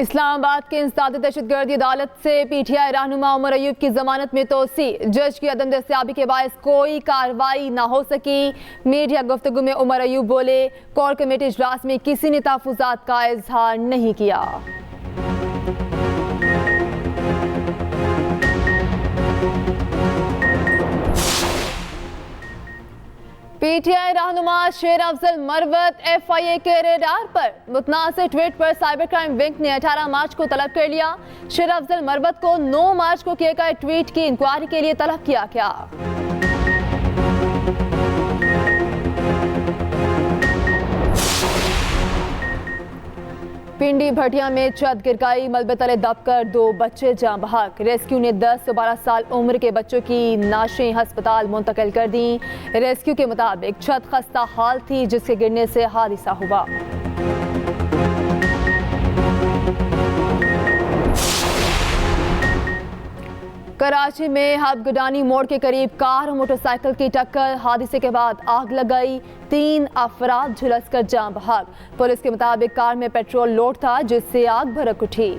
इस्लामाबाद के इंसदादी दहशतगर्दी अदालत से पीटीआई रहनुमा उमर अयूब की जमानत में तोसी। जज की अदम दस्तयाबी के बायस कोई कार्रवाई ना हो सकी। मीडिया गुफ्तगू में उमर अयूब बोले, कोर कमेटी इजलास में किसी ने तहफुजात का इजहार नहीं किया। पीटीआई रहनुमा शेर अफजल मरवत एफआईए के रेडार पर। मुतनासिर ट्वीट पर साइबर क्राइम विंग ने 18 मार्च को तलब कर लिया। शेर अफजल मरवत को 9 मार्च को किए गए ट्वीट की इंक्वायरी के लिए तलब किया गया। पिंडी भटिया में छत गिर गई, मलबे तले दबकर 2 बच्चे जान बहक। रेस्क्यू ने 10 से 12 साल उम्र के बच्चों की नाशें अस्पताल मुंतकिल कर दी। रेस्क्यू के मुताबिक छत खस्ता हाल थी जिसके गिरने से हादसा हुआ। कराची में हबगडानी मोड़ के करीब कार और मोटरसाइकिल की टक्कर। हादसे के बाद आग लग गई, 3 अफराद झुलसकर जान बहक। पुलिस के मुताबिक कार में पेट्रोल लोड था जिससे आग भड़क उठी।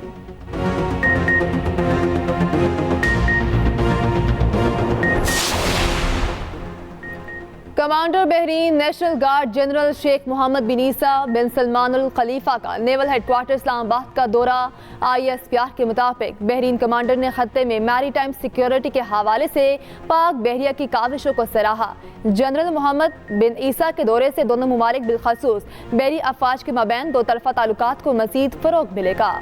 Commander Bahrain national guard general Sheikh Mohammed bin Isa bin Salman Al Khalifa का नेवल हेडक्वार्टर इस्लामाबाद का दौरा। ISPR के मुताबिक बहरीन कमांडर ने खत्ते में मैरीटाइम सिक्योरिटी के हवाले से पाक बहरिया की काविशों को सराहा। जनरल मोहम्मद बिन ईसा के दौरे से दोनों मुमालिक बिलखसूस बहरी अफवाज के मबैन दो तरफा ताल्लुकात को मजीद फरोग मिलेगा।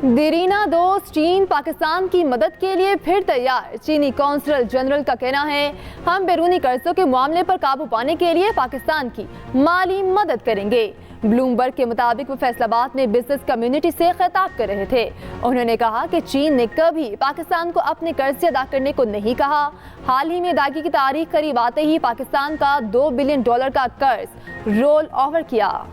दीरीना दोस्त चीन पाकिस्तान की मदद के लिए फिर तैयार। चीनी कौंसल जनरल का कहना है, हम बैरूनी कर्जों के मामले पर काबू पाने के लिए पाकिस्तान की माली मदद करेंगे। ब्लूमबर्ग के मुताबिक वो फैसलाबाद में बिजनेस कम्युनिटी से खिताब कर रहे थे। उन्होंने कहा कि चीन ने कभी पाकिस्तान को अपने कर्ज से अदा करने को नहीं कहा। हाल ही में अदायगी की तारीख करीब आते ही पाकिस्तान का $2 बिलियन का कर्ज रोल ओवर किया।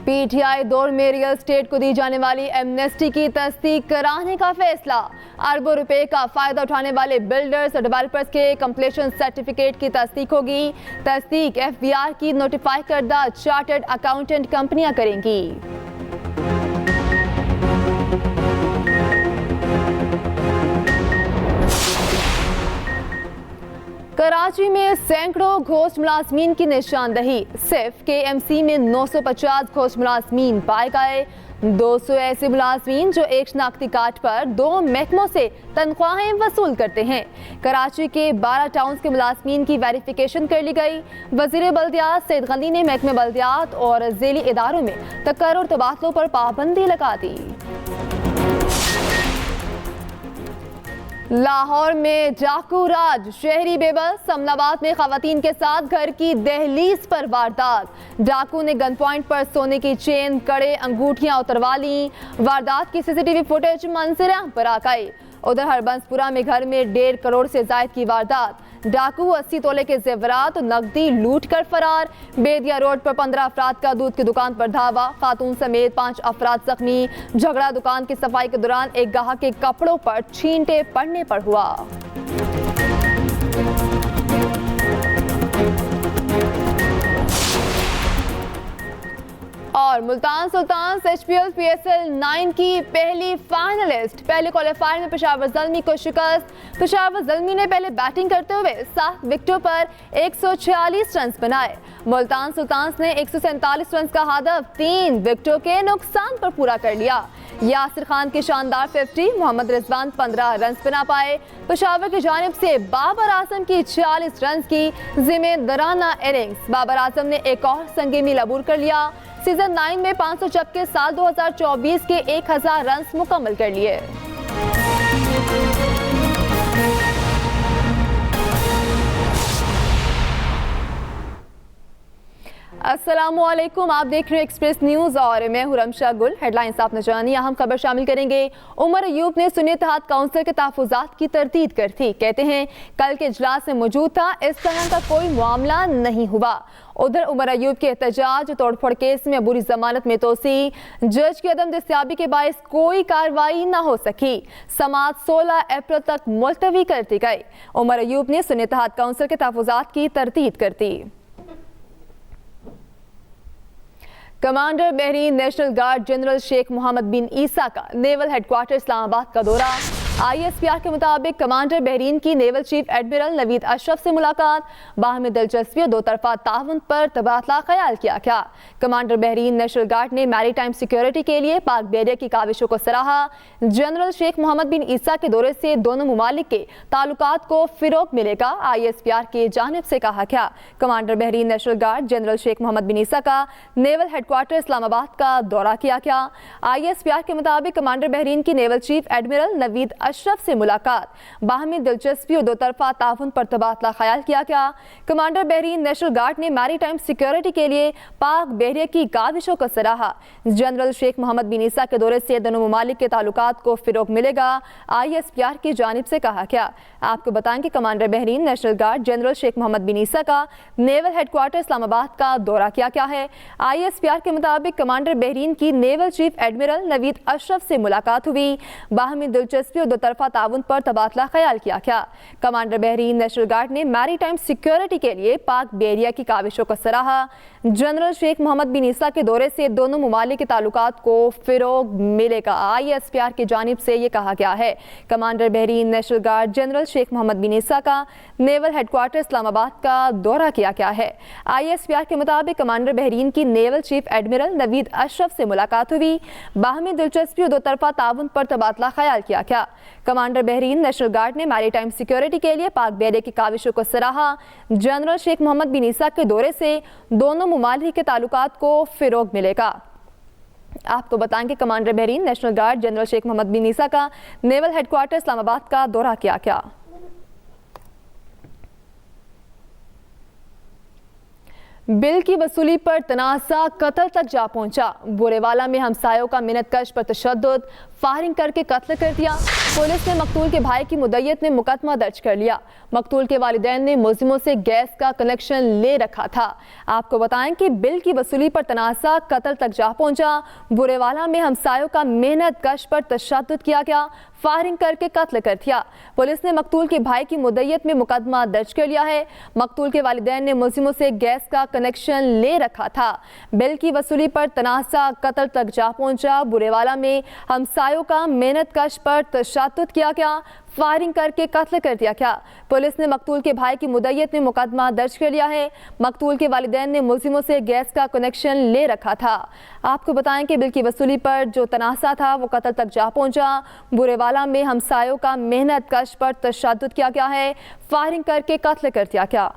पीटीआई दौर में रियल एस्टेट को दी जाने वाली एमनेस्टी की तस्दीक कराने का फैसला। अरबों रुपए का फायदा उठाने वाले बिल्डर्स और डेवलपर्स के कंप्लीशन सर्टिफिकेट की तस्दीक होगी। तस्दीक FBR की नोटिफाई करदा चार्टर्ड अकाउंटेंट कंपनियां करेंगी। कराची में सैकड़ों घोस्ट मुलाजमीन की निशानदही। सिर्फ KMC में 950 घोस्ट मुलाजमीन पाए गए। 200 ऐसे मुलाजमीन जो एक शनाख्ती कार्ड पर 2 महकमों से तनख्वाहें वसूल करते हैं। कराची के 12 टाउन्स के मुलाजमीन की वेरिफिकेशन कर ली गई। वजीर बल्दियात सैयद गनी ने महकमे बल्दियात और ज़ेली इदारों में तकर्रुर तबादलों पर पाबंदी लगा दी। लाहौर में डाकू राज, शहरी बेबस। अमनाबाद में खवातीन के साथ घर की दहलीज पर वारदात। डाकू ने गन पॉइंट पर सोने की चेन, कड़े, अंगूठियां उतरवा ली। वारदात की CCTV फुटेज मंजर पर आ गई। उधर हरबंसपुरा में घर में 1.5 करोड़ से जायद की वारदात। डाकू 80 तोले के जेवरात नकदी लूट कर फरार। बेदिया रोड पर 15 अफराद का दूध की दुकान पर धावा। खातून समेत 5 अफराद जख्मी। झगड़ा दुकान की सफाई के दौरान एक गाहक के कपड़ों पर छींटे पड़ने पर हुआ। और मुल्तान सुल्तान HPL PSL 9 की पहली फाइनलिस्ट। पहले क्वालिफायर में पेशावर ज़ल्मी को शिकस्त। पेशावर ज़ल्मी ने पहले बैटिंग करते हुए 7 विकेटों पर 146 रन बनाए। मुल्तान सुल्तान ने 147 रन का हदफ 3 विकेटों के नुकसान पर पूरा कर लिया। यासिर खान की शानदार 50, मोहम्मद रिजवान 15 रन बना पाए। पेशावर की जानिब से बाबर आजम की 46 रन की जिम्मेदाराना इनिंग्स। बाबर आजम ने एक और संगी मील अबूर कर लिया। सीजन 9 में 500 छक्के साल 2024 के 1000 रन मुकम्मल कर लिए। अस्सलामुअलैकुम, आप देख रहे हैं एक्सप्रेस न्यूज और मैं हूं रमशा गुल। हेडलाइंस आपने जानी, अहम खबर शामिल करेंगे। उमर अयूब ने सुन्नी इत्तेहाद काउंसिल के तहफुजात की तरदीद कर दी। कहते हैं कल के इजलास में मौजूद था, इस तरह का कोई मामला नहीं हुआ। उधर उमर अयूब के एहतजाज तोड़फोड़ केस में अबूरी जमानत में तोसी, जज की अदम दस्तियाबी के बायस कोई कार्रवाई न हो सकी। समाअत 16 अप्रैल तक मुलतवी कर दी गई। उमर अयूब ने सुन्नी इत्तेहाद काउंसिल के तहफुजात की तरदीद कर दी। Commander Bahrain national guard general Sheikh Mohammed bin Isa का नेवल हेडक्वार्टर इस्लामाबाद का दौरा। ISPR के मुताबिक कमांडर बहरीन की naval chief admiral Naveed Ashraf से मुलाकात, बाहमी दिलचस्पी और दो तरफा ताउन पर तबादला ख्याल किया गया। कमांडर बहरीन नेशनल गार्ड ने मैरीटाइम सिक्योरिटी के लिए पाक बहरिया की काविशों को सराहा। जनरल शेख मोहम्मद बिन ईसा के दौरे से दोनों मुमालिक के ताल्लुकात को फिरोग मिलेगा, ISPR की जानिब से कहा गया। Commander Bahrain national guard general Sheikh Mohammed bin Isa का नेवल हेडक्वार्टर इस्लामाबाद का दौरा किया गया। ISPR के मुताबिक कमांडर बहरीन की naval chief admiral Naveed Ashraf से मुलाकात, बाहमी दिलचस्पी और दो तरफा ताउन पर तबादला ख्याल किया गया। कमांडर बहरीन नेशनल गार्ड ने मैरीटाइम सिक्योरिटी के लिए पाक बहरिया की काविशों को सराहा। जनरल शेख मोहम्मद बिन ईसा के दौरे से दोनों मुमालिक के ताल्लुकात को फिरोग मिलेगा, ISPR की जानिब से कहा गया। आपको बताएं कि commander Bahrain national guard general Sheikh Mohammed bin Isa का नेवल हेडक्वार्टर इस्लामाबाद का दौरा किया गया है। ISPR के मुताबिक कमांडर बहरीन की naval chief admiral Naveed Ashraf से मुलाकात हुई, बाहमी दिलचस्पी और दो तरफा ताउन पर तबादला ख्याल किया गया। कमांडर बहरीन नेशनल गार्ड ने मैरीटाइम सिक्योरिटी के लिए पाक बहरिया की काविशों को सराहा। जनरल शेख मोहम्मद बिन ईसा के दौरे से दोनों मुमालिक के ताल्लुकात को फिरोग मिलेगा, ISPR की जानिब से ये कहा गया है। Commander Bahrain national guard general Sheikh Mohammed bin Isa का नेवल हेडक्वार्टर इस्लामाबाद का दौरा किया गया है। ISPR के मुताबिक कमांडर बहरीन की naval chief admiral Naveed Ashraf से मुलाकात हुई, बाहमी दिलचस्पी और दो तरफा ताउन पर तबादला ख्याल किया गया। कमांडर बहरीन नेशनल गार्ड ने मैरीटाइम सिक्योरिटी के लिए पाक बहरिया की काविशों को सराहा। जनरल शेख मोहम्मद बिन ईसा के दौरे से दोनों मुमालिक के ताल्लुकात को फिरोग मिलेगा। आपको बताएं कि commander Bahrain national guard general Sheikh Mohammed bin Isa का नेवल हेडक्वार्टर इस्लामाबाद का दौरा किया गया। बिल की वसूली पर तनाज़ा कत्ल तक जा पहुंचा। बुरेवाला में हमसायों का मिन्नतकश पर तशद्दुद, फायरिंग करके कत्ल कर दिया। पुलिस ने मकतूल के भाई की मुद्दत में मुकदमा दर्ज कर लिया। मकतूल के वालिदैन ने मुल्जिमों से गैस का कनेक्शन ले रखा था। आपको बताएं कि बिल की वसूली पर तनाज़ा कत्ल तक जा पहुंचा। बुरेवाला में हमसायों का मिन्नतकश पर तशद्दुद किया गया, फायरिंग करके कत्ल कर दिया। पुलिस ने मकतूल के भाई की मुद्दत में मुकदमा दर्ज कर लिया है। मकतूल के वालिदैन ने मुल्जिमों से गैस का कनेक्शन ले रखा था। बिल की वसूली पर तनाज़ा कत्ल तक जा पहुंचा। बुरेवाला में हमसायों का मिन्नतकश पर तशद्दुद किया गया, फायरिंग करके कत्ल कर दिया गया। पुलिस ने मकतूल के भाई की मुद्दत में मुकदमा दर्ज कर लिया है। मकतूल के वालिदैन ने मुल्जिमों से गैस का कनेक्शन ले रखा था। आपको बताएं कि बिल की वसूली पर जो तनाज़ा था वो कत्ल तक जा पहुंचा। बुरेवाला में हमसायों का मिन्नतकश पर तशद्दुद किया गया है, फायरिंग करके कत्ल कर दिया गया।